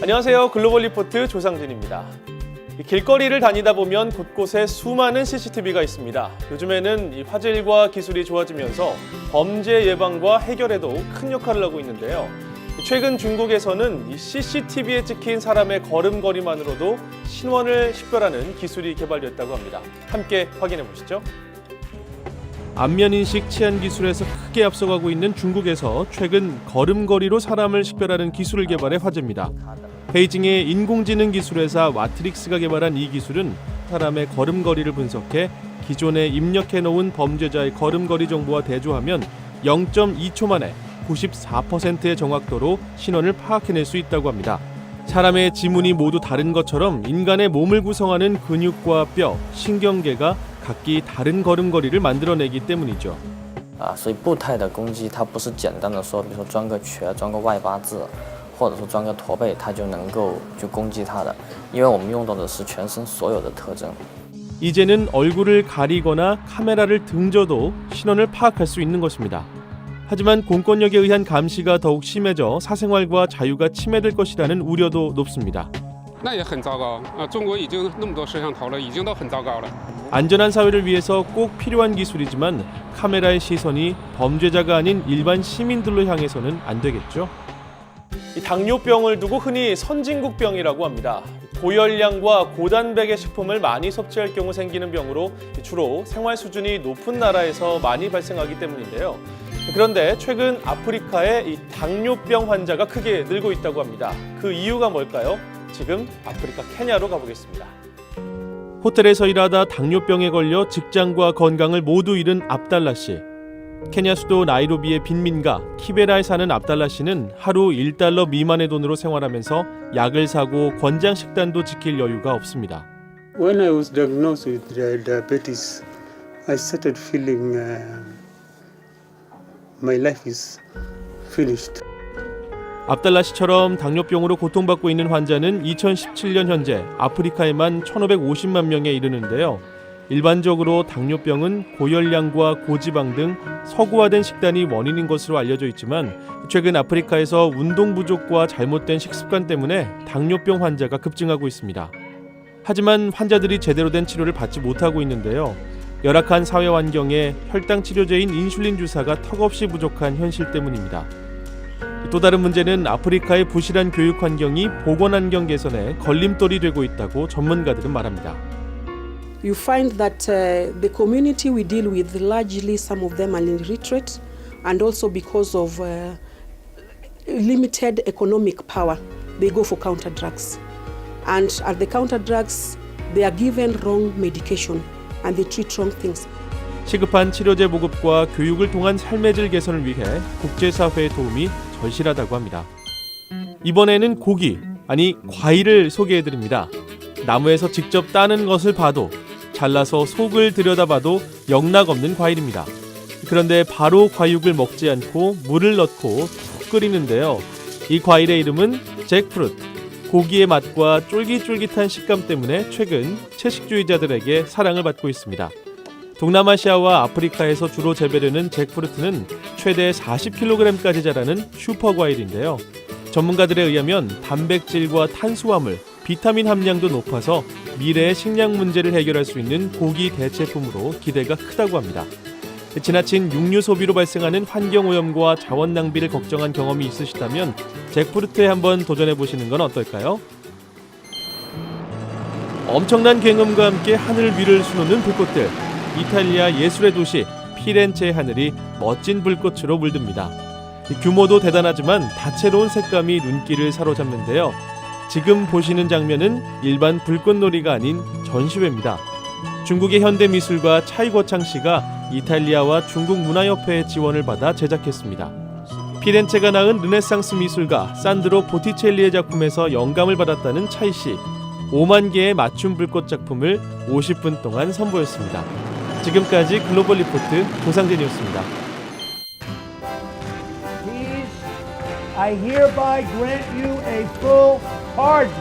안녕하세요. 글로벌 리포트 조상진입니다. 길거리를 다니다 보면 곳곳에 수많은 CCTV가 있습니다. 요즘에는 이 화질과 기술이 좋아지면서 범죄 예방과 해결에도 큰 역할을 하고 있는데요. 최근 중국에서는 이 CCTV에 찍힌 사람의 걸음걸이만으로도 신원을 식별하는 기술이 개발됐다고 합니다. 함께 확인해 보시죠. 안면인식 치안 기술에서 크게 앞서가고 있는 중국에서 최근 걸음걸이로 사람을 식별하는 기술을 개발해 화제입니다. 베이징의 인공지능 기술 회사 와트릭스가 개발한 이 기술은 사람의 걸음걸이를 분석해 기존에 입력해 놓은 범죄자의 걸음걸이 정보와 대조하면 0.2초 만에 94%의 정확도로 신원을 파악해낼 수 있다고 합니다. 사람의 지문이 모두 다른 것처럼 인간의 몸을 구성하는 근육과 뼈, 신경계가 각기 다른 걸음걸이를 만들어내기 때문이죠. 所以步态的攻击它不是简单的说，比如说装个瘸、装个外八字，或者说装个驼背，它就能够去攻击它的，因为我们用到的是全身所有的特征。 이제는 얼굴을 가리거나 카메라를 등져도 신원을 파악할 수 있는 것입니다. 하지만 공권력에 의한 감시가 더욱 심해져 사생활과 자유가 침해될 것이라는 우려도 높습니다. 那也很糟糕啊！中国已经那么多摄像头了，已经都很糟糕了。 안전한 사회를 위해서 꼭 필요한 기술이지만 카메라의 시선이 범죄자가 아닌 일반 시민들로 향해서는 안 되겠죠. 이 당뇨병을 두고 흔히 선진국병이라고 합니다. 고열량과 고단백의 식품을 많이 섭취할 경우 생기는 병으로 주로 생활 수준이 높은 나라에서 많이 발생하기 때문인데요. 그런데 최근 아프리카에 이 당뇨병 환자가 크게 늘고 있다고 합니다. 그 이유가 뭘까요? 지금 아프리카 케냐로 가보겠습니다. 호텔에서 일하다 당뇨병에 걸려 직장과 건강을 모두 잃은 압달라 씨. 케냐 수도 나이로비의 빈민가 키베라에 사는 압달라 씨는 하루 $1 미만의 돈으로 생활하면서 약을 사고 권장 식단도 지킬 여유가 없습니다. When I was diagnosed with diabetes, I started feeling my life is finished. 압달라 씨처럼 당뇨병으로 고통받고 있는 환자는 2017년 현재 아프리카에만 1,550만 명에 이르는데요. 일반적으로 당뇨병은 고열량과 고지방 등 서구화된 식단이 원인인 것으로 알려져 있지만 최근 아프리카에서 운동 부족과 잘못된 식습관 때문에 당뇨병 환자가 급증하고 있습니다. 하지만 환자들이 제대로 된 치료를 받지 못하고 있는데요. 열악한 사회 환경에 혈당 치료제인 인슐린 주사가 턱없이 부족한 현실 때문입니다. 또 다른 문제는 아프리카의 부실한 교육 환경이 보건 환경 개선에 걸림돌이 되고 있다고 전문가들은 말합니다. You find that the community we deal with, largely some of them are illiterate, and also because of limited economic power, they go for counter drugs. And at the counter drugs, they are given wrong medication and they treat wrong things. 시급한 치료제 보급과 교육을 통한 삶의 질 개선을 위해 국제사회의 도움이 절실하다고 합니다. 이번에는 고기, 아니 과일을 소개해드립니다. 나무에서 직접 따는 것을 봐도 잘라서 속을 들여다봐도 영락없는 과일입니다. 그런데 바로 과육을 먹지 않고 물을 넣고 푹 끓이는데요. 이 과일의 이름은 잭프루트. 고기의 맛과 쫄깃쫄깃한 식감 때문에 최근 채식주의자들에게 사랑을 받고 있습니다. 동남아시아와 아프리카에서 주로 재배되는 잭프루트는 최대 40kg까지 자라는 슈퍼 과일인데요. 전문가들에 의하면 단백질과 탄수화물, 비타민 함량도 높아서 미래의 식량 문제를 해결할 수 있는 고기 대체품으로 기대가 크다고 합니다. 지나친 육류 소비로 발생하는 환경오염과 자원 낭비를 걱정한 경험이 있으시다면 잭프루트에 한번 도전해보시는 건 어떨까요? 엄청난 굉음과 함께 하늘 위를 수놓는 불꽃들. 이탈리아 예술의 도시 피렌체의 하늘이 멋진 불꽃으로 물듭니다. 규모도 대단하지만 다채로운 색감이 눈길을 사로잡는데요. 지금 보시는 장면은 일반 불꽃놀이가 아닌 전시회입니다. 중국의 현대미술가 차이거창 씨가 이탈리아와 중국 문화협회의 지원을 받아 제작했습니다. 피렌체가 낳은 르네상스 미술가 산드로 보티첼리의 작품에서 영감을 받았다는 차이 씨. 5만 개의 맞춤 불꽃 작품을 50분 동안 선보였습니다. 지금까지 글로벌 리포트 조상진이었습니다. I hereby grant you a full pardon.